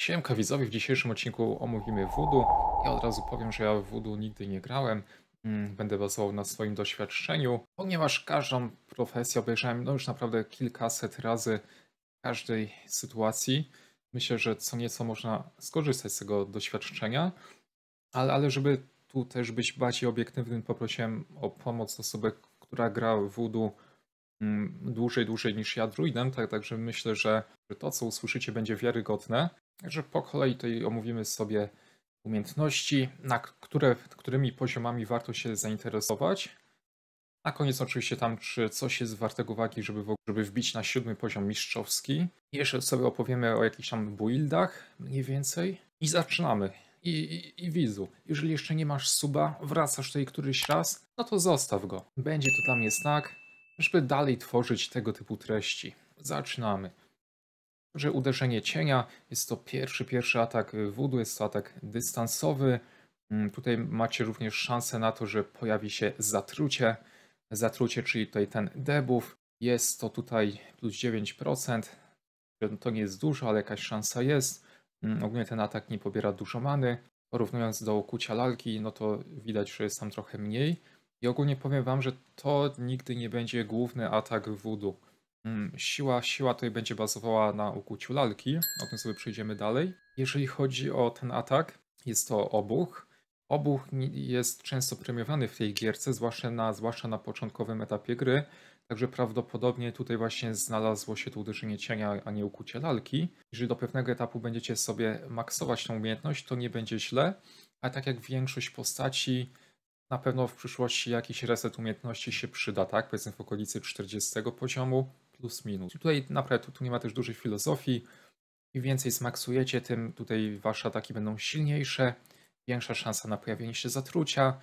Siemka widzowie, w dzisiejszym odcinku omówimy Voodoo. Ja od razu powiem, że ja w Voodoo nigdy nie grałem. Będę bazował na swoim doświadczeniu, ponieważ każdą profesję obejrzałem już naprawdę kilkaset razy w każdej sytuacji. Myślę, że co nieco można skorzystać z tego doświadczenia, ale żeby tu też być bardziej obiektywnym, poprosiłem o pomoc osobę, która gra w Voodoo dłużej niż ja druidem, także myślę, że to, co usłyszycie, będzie wiarygodne. Także po kolei tutaj omówimy sobie umiejętności, którymi poziomami warto się zainteresować. Na koniec oczywiście tam, czy coś jest wartego uwagi, żeby wbić na 7. poziom mistrzowski. I jeszcze sobie opowiemy o jakichś tam buildach mniej więcej. I zaczynamy. I widzu, jeżeli jeszcze nie masz suba, wracasz tutaj któryś raz, no to zostaw go. Będzie to dla mnie znak, żeby dalej tworzyć tego typu treści. Zaczynamy. Że uderzenie cienia jest to pierwszy atak Voodoo, jest to atak dystansowy. Tutaj macie również szansę na to, że pojawi się zatrucie. Zatrucie, czyli tutaj ten debuff. Jest to tutaj plus 9%. To nie jest dużo, ale jakaś szansa jest. Ogólnie ten atak nie pobiera dużo many. Porównując do ukucia lalki, no to widać, że jest tam trochę mniej. I ogólnie powiem wam, że to nigdy nie będzie główny atak Voodoo. Siła tutaj będzie bazowała na ukuciu lalki, o tym sobie przejdziemy dalej. Jeżeli chodzi o ten atak, jest to obuch. Obuch jest często premiowany w tej gierce, zwłaszcza na początkowym etapie gry, także prawdopodobnie tutaj właśnie znalazło się to uderzenie cienia, a nie ukucie lalki. Jeżeli do pewnego etapu będziecie sobie maksować tą umiejętność, to nie będzie źle, ale tak jak większość postaci, na pewno w przyszłości jakiś reset umiejętności się przyda, tak? Powiedzmy w okolicy 40 poziomu, plus minus. I tutaj naprawdę tu nie ma też dużej filozofii. Im więcej zmaksujecie, tym tutaj wasze ataki będą silniejsze, większa szansa na pojawienie się zatrucia.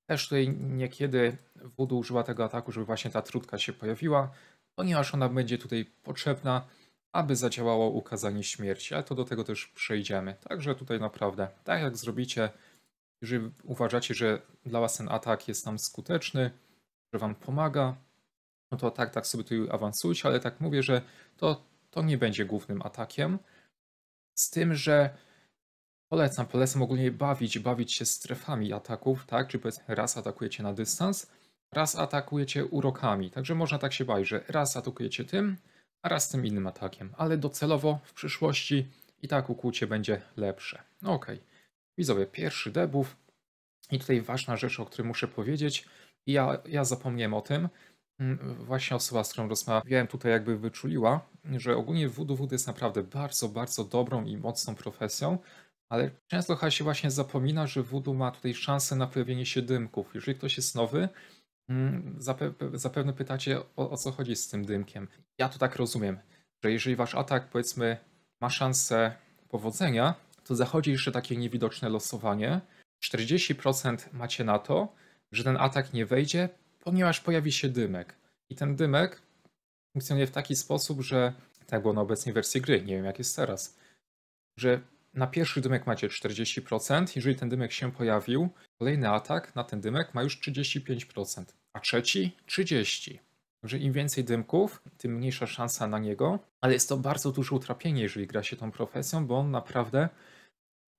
Też tutaj niekiedy Voodoo używa tego ataku, żeby właśnie ta trutka się pojawiła, ponieważ ona będzie tutaj potrzebna, aby zadziałało ukazanie śmierci, ale to do tego też przejdziemy. Także tutaj naprawdę, tak jak zrobicie, jeżeli uważacie, że dla was ten atak jest tam skuteczny, że wam pomaga, no to tak sobie tutaj awansujcie, ale tak mówię, że to nie będzie głównym atakiem. Z tym, że polecam ogólnie bawić się strefami ataków, tak? Czyli powiedzmy raz atakujecie na dystans, raz atakujecie urokami. Także można tak się bawić, że raz atakujecie tym, a raz tym innym atakiem. Ale docelowo w przyszłości i tak ukłucie będzie lepsze. No okej. Widzowie, pierwszy debuff. I tutaj ważna rzecz, o której muszę powiedzieć. I ja zapomniałem o tym. Właśnie osoba, z którą rozmawiałem, tutaj jakby wyczuliła, że ogólnie Voodoo jest naprawdę bardzo dobrą i mocną profesją, ale często chyba się właśnie zapomina, że Voodoo ma tutaj szansę na pojawienie się dymków. Jeżeli ktoś jest nowy, zapewne pytacie, o co chodzi z tym dymkiem. Ja to tak rozumiem, że jeżeli wasz atak, powiedzmy, ma szansę powodzenia, to zachodzi jeszcze takie niewidoczne losowanie. 40% macie na to, że ten atak nie wejdzie, ponieważ pojawi się dymek. I ten dymek funkcjonuje w taki sposób, że tak było na obecnej wersji gry, nie wiem jak jest teraz, że na pierwszy dymek macie 40%, jeżeli ten dymek się pojawił, kolejny atak na ten dymek ma już 35%, a trzeci 30%. Także im więcej dymków, tym mniejsza szansa na niego, ale jest to bardzo duże utrapienie, jeżeli gra się tą profesją, bo on naprawdę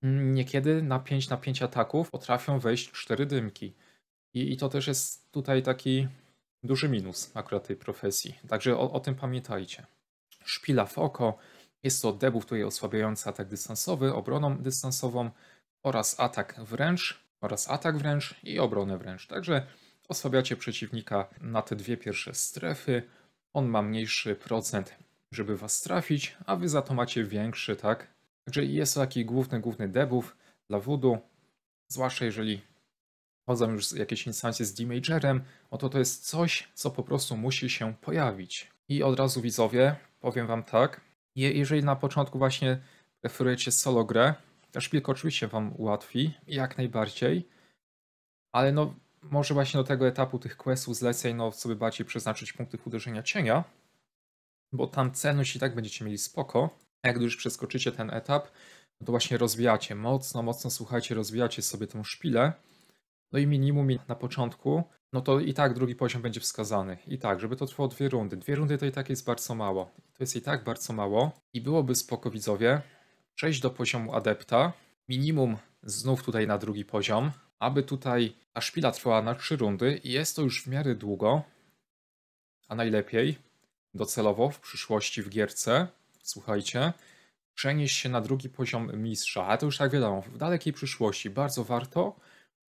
niekiedy na 5 na 5 ataków potrafią wejść 4 dymki. I to też jest tutaj taki duży minus akurat tej profesji. Także o tym pamiętajcie. Szpila w oko. Jest to debuff tutaj osłabiający atak dystansowy, obroną dystansową oraz atak wręcz i obronę wręcz. Także osłabiacie przeciwnika na te dwie pierwsze strefy. On ma mniejszy procent, żeby was trafić, a wy za to macie większy, tak? Także jest to taki główny debuff dla Voodoo, zwłaszcza jeżeli chodzą już jakieś instancje z damagerem, to jest coś, co po prostu musi się pojawić. I od razu widzowie, powiem wam tak, jeżeli na początku właśnie preferujecie solo grę, ta szpilka oczywiście wam ułatwi, jak najbardziej, ale no może właśnie do tego etapu tych questów, zleceń, no sobie bardziej przeznaczyć punkty uderzenia cienia, bo tam celność i tak będziecie mieli spoko, a jak już przeskoczycie ten etap, no to właśnie rozwijacie, mocno słuchajcie, rozwijacie sobie tą szpilę, no i minimum na początku, no to i tak drugi poziom będzie wskazany. I tak, żeby to trwało 2 rundy. 2 rundy to i tak jest bardzo mało. To jest i tak bardzo mało. I byłoby spoko, widzowie, przejść do poziomu adepta. Minimum znów tutaj na drugi poziom, aby tutaj ta szpila trwała na 3 rundy i jest to już w miarę długo, a najlepiej docelowo w przyszłości w gierce, słuchajcie, przenieść się na drugi poziom mistrza, ale to już tak wiadomo, w dalekiej przyszłości bardzo warto,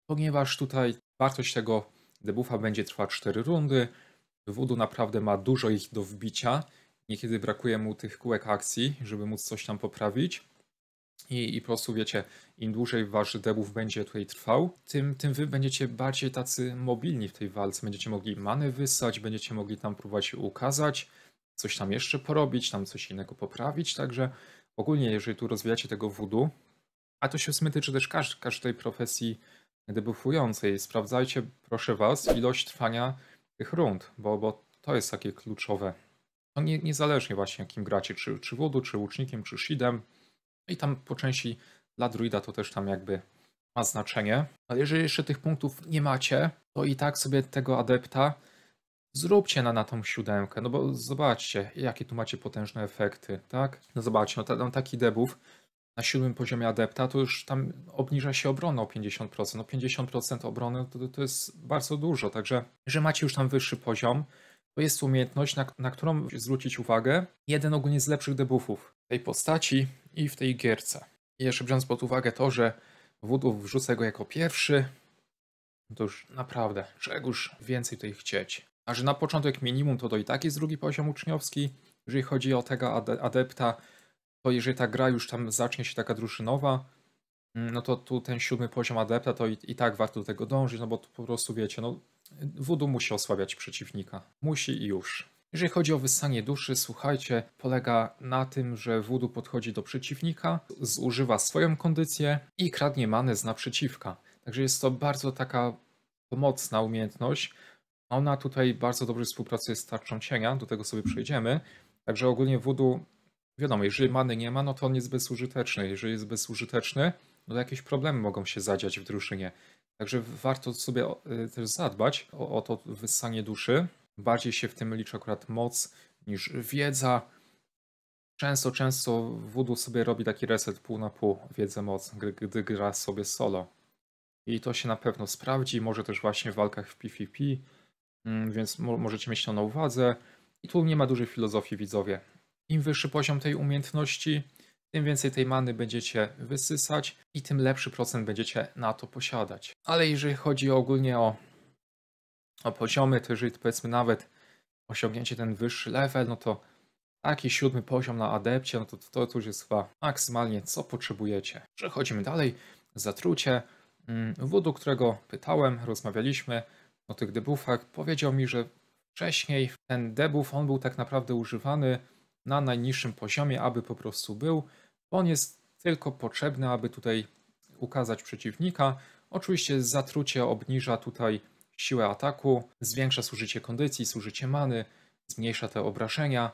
ponieważ tutaj wartość tego debuffa będzie trwała 4 rundy, Voodoo naprawdę ma dużo ich do wbicia, niekiedy brakuje mu tych kółek akcji, żeby móc coś tam poprawić. I po prostu wiecie, im dłużej wasz debuff będzie tutaj trwał, tym wy będziecie bardziej tacy mobilni w tej walce. Będziecie mogli many wyssać, będziecie mogli tam próbować ukazać, coś tam jeszcze porobić, tam coś innego poprawić. Także ogólnie, jeżeli tu rozwijacie tego voodoo, a to się tyczy też każdej profesji debuffującej, sprawdzajcie, proszę was, ilość trwania tych rund, bo to jest takie kluczowe. No niezależnie właśnie jakim gracie, czy voodoo, czy łucznikiem, czy shidem. I tam po części dla druida to też tam jakby ma znaczenie. Ale jeżeli jeszcze tych punktów nie macie, to i tak sobie tego adepta zróbcie na tą 7. No bo zobaczcie, jakie tu macie potężne efekty, tak? No zobaczcie, no tam taki debuff na 7 poziomie adepta to już tam obniża się obronę o 50%. No 50% obrony to jest bardzo dużo, także jeżeli macie już tam wyższy poziom, to jest umiejętność, na którą zwrócić uwagę. Jeden ogólnie z lepszych debuffów w tej postaci i w tej gierce. I jeszcze biorąc pod uwagę to, że Voodoo wrzucę go jako pierwszy, to już naprawdę, czegoż więcej tutaj chcieć. A że na początek minimum to i tak jest drugi poziom uczniowski, jeżeli chodzi o tego adepta, to jeżeli ta gra już tam zacznie się taka drużynowa, no to tu ten 7 poziom adepta to i tak warto do tego dążyć, no bo to po prostu wiecie, no Voodoo musi osłabiać przeciwnika. Musi i już. Jeżeli chodzi o wyssanie duszy, słuchajcie, polega na tym, że Voodoo podchodzi do przeciwnika, zużywa swoją kondycję i kradnie manę z naprzeciwka. Także jest to bardzo taka pomocna umiejętność. Ona tutaj bardzo dobrze współpracuje z tarczą cienia, do tego sobie przejdziemy. Także ogólnie Voodoo, wiadomo, jeżeli many nie ma, no to on jest bezużyteczny. Jeżeli jest bezużyteczny, no to jakieś problemy mogą się zadziać w drużynie. Także warto sobie też zadbać o to wyssanie duszy. Bardziej się w tym liczy akurat moc niż wiedza. Często Voodoo sobie robi taki reset pół na pół, wiedzę moc, gdy gra sobie solo. I to się na pewno sprawdzi, może też właśnie w walkach w PvP, więc możecie mieć to na uwadze. I tu nie ma dużej filozofii, widzowie. Im wyższy poziom tej umiejętności, tym więcej tej many będziecie wysysać i tym lepszy procent będziecie na to posiadać. Ale jeżeli chodzi ogólnie o poziomy, to jeżeli powiedzmy nawet osiągnięcie ten wyższy level, no to taki 7 poziom na adepcie, no to już jest chyba maksymalnie co potrzebujecie. Przechodzimy dalej. Zatrucie. Voodoo, którego pytałem, rozmawialiśmy o tych debuffach, powiedział mi, że wcześniej ten debuff, on był tak naprawdę używany na najniższym poziomie, aby po prostu był. On jest tylko potrzebny, aby tutaj ukazać przeciwnika. Oczywiście zatrucie obniża tutaj siłę ataku, zwiększa zużycie kondycji, zużycie many, zmniejsza te obrażenia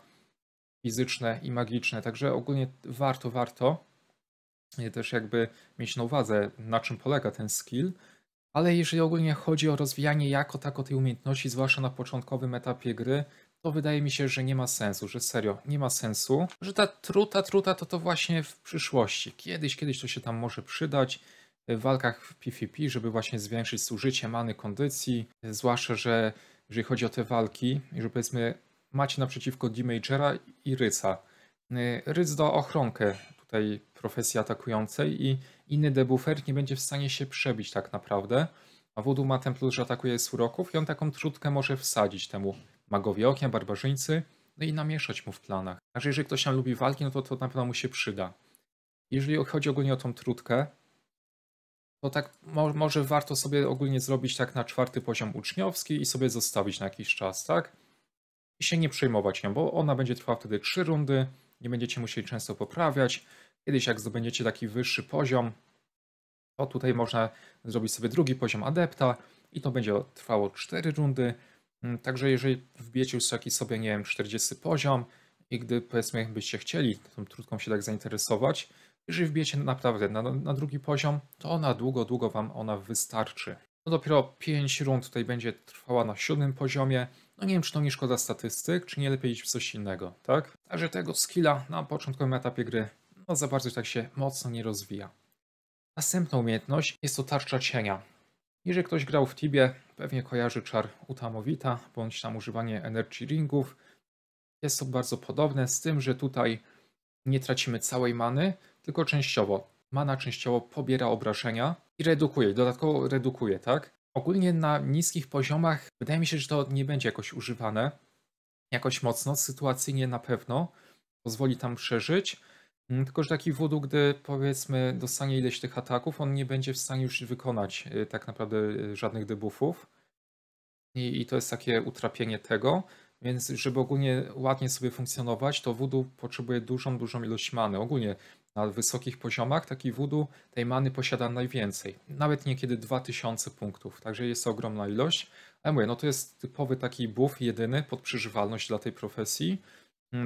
fizyczne i magiczne. Także ogólnie warto też jakby mieć na uwadze, na czym polega ten skill. Ale jeżeli ogólnie chodzi o rozwijanie jako tako tej umiejętności, zwłaszcza na początkowym etapie gry, to wydaje mi się, że nie ma sensu, że serio, nie ma sensu, że ta truta to właśnie w przyszłości. Kiedyś to się tam może przydać w walkach w PvP, żeby właśnie zwiększyć zużycie many, kondycji, zwłaszcza, że jeżeli chodzi o te walki, że powiedzmy macie naprzeciwko Damagera i Ryca. Ryc da ochronkę tutaj profesji atakującej i inny debuffer nie będzie w stanie się przebić tak naprawdę. A Voodoo ma ten plus, że atakuje z uroków i on taką trutkę może wsadzić temu magowi ognia, barbarzyńcy, no i namieszać mu w planach. Także jeżeli ktoś tam lubi walki, no to na pewno mu się przyda. Jeżeli chodzi ogólnie o tą trutkę, to tak może warto sobie ogólnie zrobić tak na 4 poziom uczniowski i sobie zostawić na jakiś czas, tak? I się nie przejmować nią, bo ona będzie trwała wtedy 3 rundy, nie będziecie musieli często poprawiać. Kiedyś jak zdobędziecie taki wyższy poziom, to tutaj można zrobić sobie drugi poziom adepta i to będzie trwało 4 rundy. Także jeżeli wbijecie już jakiś sobie, nie wiem, 40 poziom i gdy powiedzmy byście chcieli tą trutką się tak zainteresować, jeżeli wbijecie naprawdę na drugi poziom, to ona długo wam ona wystarczy. No dopiero 5 rund tutaj będzie trwała na 7 poziomie. No nie wiem, czy to nie szkoda statystyk, czy nie lepiej iść w coś innego, tak? Także tego skilla na początkowym etapie gry no za bardzo tak się mocno nie rozwija. Następna umiejętność jest to tarcza cienia. Jeżeli ktoś grał w Tibie, pewnie kojarzy czar Utamowita, bądź tam używanie Energy Ringów. Jest to bardzo podobne, z tym, że tutaj nie tracimy całej many, tylko częściowo. Mana częściowo pobiera obrażenia i redukuje, dodatkowo redukuje, tak? Ogólnie na niskich poziomach wydaje mi się, że to nie będzie jakoś używane jakoś mocno, sytuacyjnie na pewno pozwoli tam przeżyć. Tylko że taki voodoo, gdy powiedzmy dostanie ileś tych ataków, on nie będzie w stanie już wykonać tak naprawdę żadnych debuffów. I to jest takie utrapienie tego. Więc żeby ogólnie ładnie sobie funkcjonować, to voodoo potrzebuje dużą ilość many. Ogólnie na wysokich poziomach taki voodoo tej many posiada najwięcej. Nawet niekiedy 2000 punktów. Także jest to ogromna ilość. Ale mówię, no to jest typowy taki buff jedyny pod przeżywalność dla tej profesji.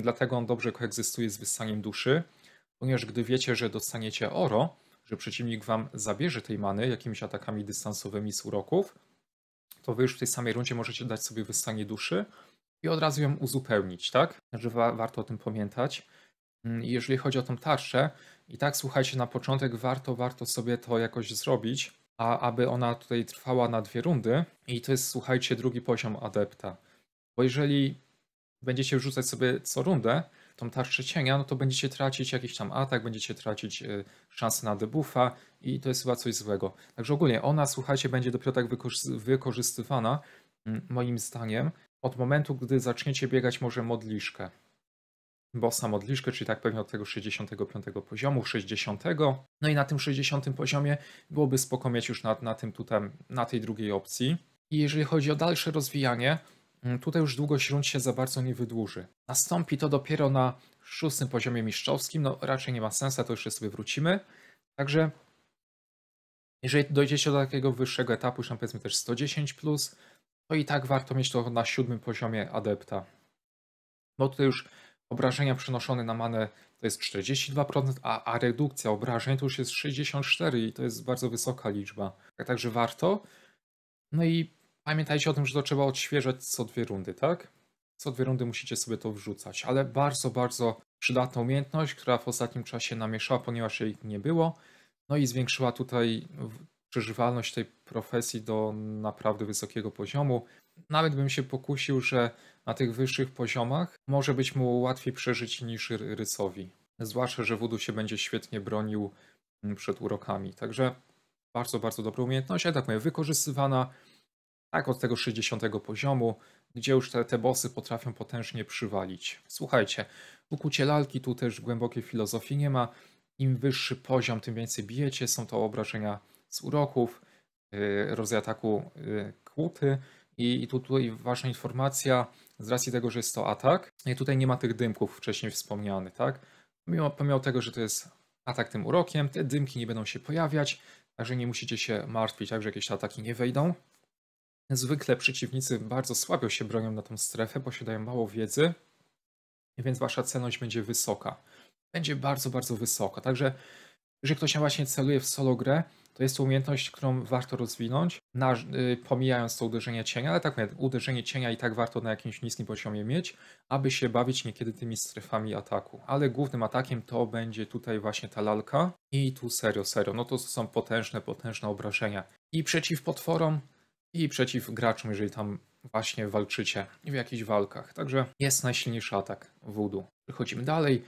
Dlatego on dobrze koegzystuje z wyssaniem duszy. Ponieważ gdy wiecie, że dostaniecie oro, że przeciwnik wam zabierze tej many jakimiś atakami dystansowymi z uroków, to wy już w tej samej rundzie możecie dać sobie wyssanie duszy i od razu ją uzupełnić, tak? Także warto o tym pamiętać. Jeżeli chodzi o tą tarczę, i tak słuchajcie, na początek warto sobie to jakoś zrobić, aby ona tutaj trwała na 2 rundy. I to jest, słuchajcie, drugi poziom adepta. Bo jeżeli będziecie wrzucać sobie co rundę tą tarczę cienia, no to będziecie tracić jakiś tam atak, będziecie tracić szansę na debuffa i to jest chyba coś złego. Także ogólnie ona, słuchajcie, będzie dopiero tak wykorzystywana, moim zdaniem, od momentu, gdy zaczniecie biegać może modliszkę. Bossa modliszkę, czyli tak pewnie od tego 65 poziomu, 60. No i na tym 60 poziomie byłoby spoko mieć już na tym tutaj, na tej drugiej opcji. I jeżeli chodzi o dalsze rozwijanie, tutaj już długość rund się za bardzo nie wydłuży. Nastąpi to dopiero na 6. poziomie mistrzowskim, no raczej nie ma sensu, to jeszcze sobie wrócimy. Także jeżeli dojdziecie do takiego wyższego etapu, już tam powiedzmy też 110+, to i tak warto mieć to na 7. poziomie adepta. Bo tutaj już obrażenia przenoszone na manę to jest 42%, a redukcja obrażeń to już jest 64% i to jest bardzo wysoka liczba. Także warto. No i pamiętajcie o tym, że to trzeba odświeżać co 2 rundy, tak? Co 2 rundy musicie sobie to wrzucać, ale bardzo przydatna umiejętność, która w ostatnim czasie namieszała, ponieważ jej nie było. No i zwiększyła tutaj przeżywalność tej profesji do naprawdę wysokiego poziomu. Nawet bym się pokusił, że na tych wyższych poziomach może być mu łatwiej przeżyć niż rysowi. Zwłaszcza, że voodoo się będzie świetnie bronił przed urokami. Także bardzo dobra umiejętność, ale tak mówię, wykorzystywana tak od tego 60 poziomu, gdzie już te bossy potrafią potężnie przywalić. Słuchajcie, ukucie lalki, tu też głębokiej filozofii nie ma. Im wyższy poziom, tym więcej bijecie. Są to obrażenia z uroków, rodzaj ataku kłuty. I tutaj ważna informacja, z racji tego, że jest to atak, i tutaj nie ma tych dymków wcześniej wspomnianych, tak? Pomimo tego, że to jest atak tym urokiem, te dymki nie będą się pojawiać, także nie musicie się martwić, tak, że jakieś ataki nie wejdą. Zwykle przeciwnicy bardzo słabo się bronią na tą strefę, posiadają mało wiedzy, więc wasza celność będzie wysoka. Będzie bardzo wysoka. Także jeżeli ktoś właśnie celuje w solo grę, to jest to umiejętność, którą warto rozwinąć, pomijając to uderzenie cienia, ale tak mówię, uderzenie cienia i tak warto na jakimś niskim poziomie mieć, aby się bawić niekiedy tymi strefami ataku. Ale głównym atakiem to będzie tutaj właśnie ta lalka i tu serio, no to są potężne obrażenia. I przeciw potworom, i przeciw graczom, jeżeli tam właśnie walczycie w jakichś walkach. Także jest najsilniejszy atak voodoo. Przechodzimy dalej.